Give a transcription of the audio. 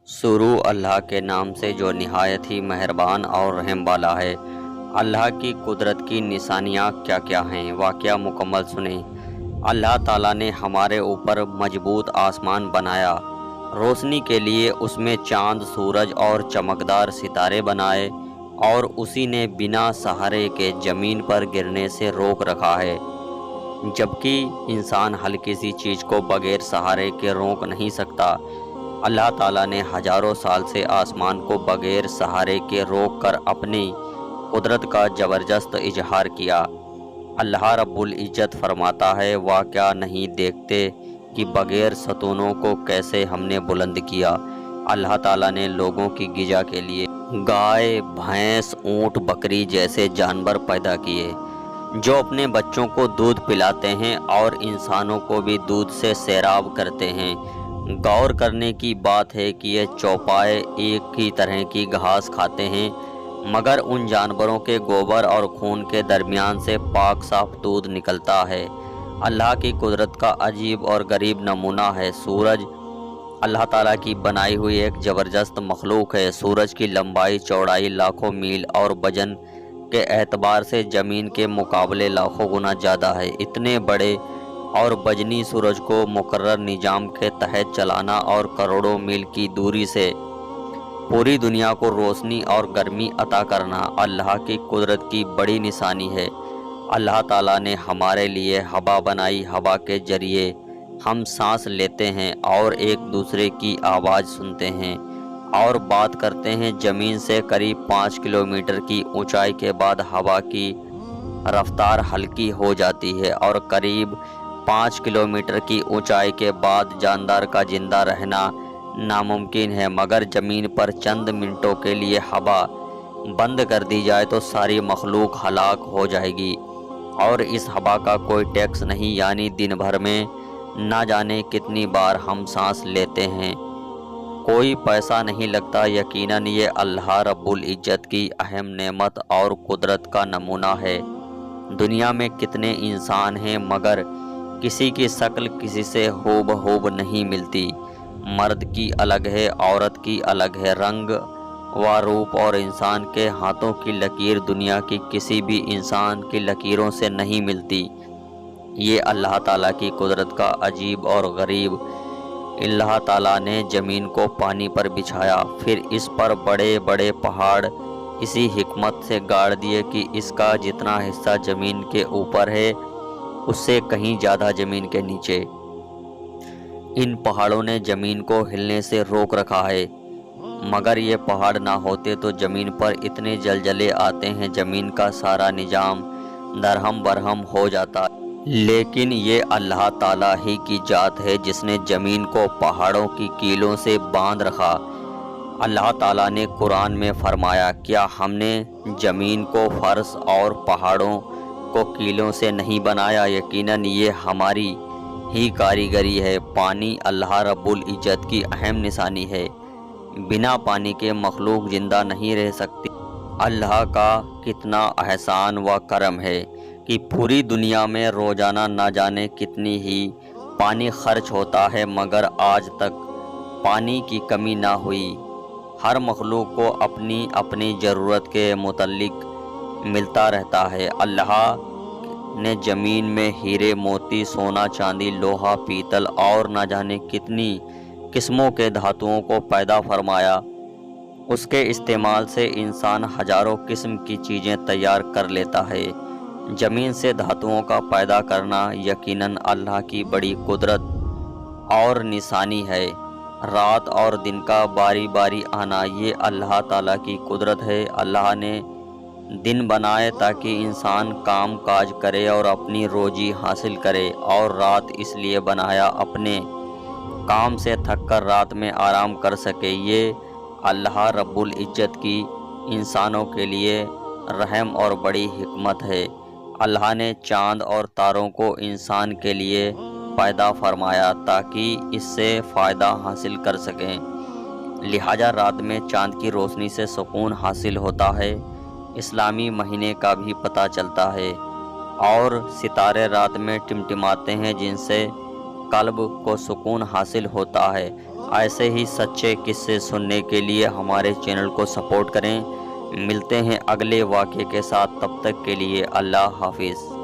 شروع اللہ کے نام سے جو نہایت ہی مہربان اور رحم والا ہے۔ اللہ کی قدرت کی نشانیاں کیا کیا ہیں؟ واقعہ مکمل سنیں۔ اللہ تعالیٰ نے ہمارے اوپر مضبوط آسمان بنایا، روشنی کے لیے اس میں چاند، سورج اور چمکدار ستارے بنائے، اور اسی نے بنا سہارے کے زمین پر گرنے سے روک رکھا ہے، جبکہ انسان ہلکی سی چیز کو بغیر سہارے کے روک نہیں سکتا۔ اللہ تعالیٰ نے ہزاروں سال سے آسمان کو بغیر سہارے کے روک کر اپنی قدرت کا زبردست اظہار کیا۔ اللہ رب العزت فرماتا ہے، واقعہ نہیں دیکھتے کہ بغیر ستونوں کو کیسے ہم نے بلند کیا۔ اللہ تعالیٰ نے لوگوں کی غذا کے لیے گائے، بھینس، اونٹ، بکری جیسے جانور پیدا کیے، جو اپنے بچوں کو دودھ پلاتے ہیں اور انسانوں کو بھی دودھ سے سیراب کرتے ہیں۔ غور کرنے کی بات ہے کہ یہ چوپائے ایک ہی طرح کی گھاس کھاتے ہیں، مگر ان جانوروں کے گوبر اور خون کے درمیان سے پاک صاف دودھ نکلتا ہے۔ اللہ کی قدرت کا عجیب اور غریب نمونہ ہے سورج۔ اللہ تعالیٰ کی بنائی ہوئی ایک زبردست مخلوق ہے۔ سورج کی لمبائی چوڑائی لاکھوں میل اور وزن کے اعتبار سے زمین کے مقابلے لاکھوں گنا زیادہ ہے۔ اتنے بڑے اور وزنی سورج کو مقرر نظام کے تحت چلانا اور کروڑوں میل کی دوری سے پوری دنیا کو روشنی اور گرمی عطا کرنا اللہ کی قدرت کی بڑی نشانی ہے۔ اللہ تعالیٰ نے ہمارے لیے ہوا بنائی، ہوا کے ذریعے ہم سانس لیتے ہیں اور ایک دوسرے کی آواز سنتے ہیں اور بات کرتے ہیں۔ زمین سے قریب 5 کلومیٹر کی اونچائی کے بعد ہوا کی رفتار ہلکی ہو جاتی ہے، اور قریب 5 کلومیٹر کی اونچائی کے بعد جاندار کا زندہ رہنا ناممکن ہے۔ مگر زمین پر چند منٹوں کے لیے ہوا بند کر دی جائے تو ساری مخلوق ہلاک ہو جائے گی، اور اس ہوا کا کوئی ٹیکس نہیں، یعنی دن بھر میں نہ جانے کتنی بار ہم سانس لیتے ہیں، کوئی پیسہ نہیں لگتا۔ یقیناً یہ اللہ رب العزت کی اہم نعمت اور قدرت کا نمونہ ہے۔ دنیا میں کتنے انسان ہیں، مگر کسی کی شکل کسی سے ہو بہو نہیں ملتی۔ مرد کی الگ ہے، عورت کی الگ ہے، رنگ و روپ، اور انسان کے ہاتھوں کی لکیر دنیا کی کسی بھی انسان کی لکیروں سے نہیں ملتی۔ یہ اللہ تعالیٰ کی قدرت کا عجیب اور غریب۔ اللہ تعالیٰ نے زمین کو پانی پر بچھایا، پھر اس پر بڑے بڑے پہاڑ اسی حکمت سے گاڑ دیے کہ اس کا جتنا حصہ زمین کے اوپر ہے اس سے کہیں زیادہ زمین کے نیچے۔ ان پہاڑوں نے زمین کو ہلنے سے روک رکھا ہے، مگر یہ پہاڑ نہ ہوتے تو زمین پر اتنے زلزلے آتے ہیں، زمین کا سارا نظام درہم برہم ہو جاتا۔ لیکن یہ اللہ تعالیٰ ہی کی ذات ہے جس نے زمین کو پہاڑوں کی کیلوں سے باندھ رکھا۔ اللہ تعالیٰ نے قرآن میں فرمایا، کیا ہم نے زمین کو فرش اور پہاڑوں کو کیلوں سے نہیں بنایا؟ یقیناً یہ ہماری ہی کاریگری ہے۔ پانی اللہ رب العزت کی اہم نشانی ہے۔ بنا پانی کے مخلوق زندہ نہیں رہ سکتی۔ اللہ کا کتنا احسان و کرم ہے کہ پوری دنیا میں روزانہ نہ جانے کتنی ہی پانی خرچ ہوتا ہے، مگر آج تک پانی کی کمی نہ ہوئی۔ ہر مخلوق کو اپنی اپنی ضرورت کے متعلق ملتا رہتا ہے۔ اللہ نے زمین میں ہیرے، موتی، سونا، چاندی، لوہا، پیتل اور نہ جانے کتنی قسموں کے دھاتوں کو پیدا فرمایا۔ اس کے استعمال سے انسان ہزاروں قسم کی چیزیں تیار کر لیتا ہے۔ زمین سے دھاتوں کا پیدا کرنا یقیناً اللہ کی بڑی قدرت اور نشانی ہے۔ رات اور دن کا باری باری آنا یہ اللہ تعالیٰ کی قدرت ہے۔ اللہ نے دن بنائے تاکہ انسان کام کاج کرے اور اپنی روزی حاصل کرے، اور رات اس لیے بنایا اپنے کام سے تھک کر رات میں آرام کر سکے۔ یہ اللہ رب العزت کی انسانوں کے لیے رحم اور بڑی حکمت ہے۔ اللہ نے چاند اور تاروں کو انسان کے لیے پیدا فرمایا تاکہ اس سے فائدہ حاصل کر سکیں، لہٰذا رات میں چاند کی روشنی سے سکون حاصل ہوتا ہے، اسلامی مہینے کا بھی پتہ چلتا ہے، اور ستارے رات میں ٹمٹماتے ہیں جن سے قلب کو سکون حاصل ہوتا ہے۔ ایسے ہی سچے قصے سننے کے لیے ہمارے چینل کو سپورٹ کریں۔ ملتے ہیں اگلے واقعے کے ساتھ، تب تک کے لیے اللہ حافظ۔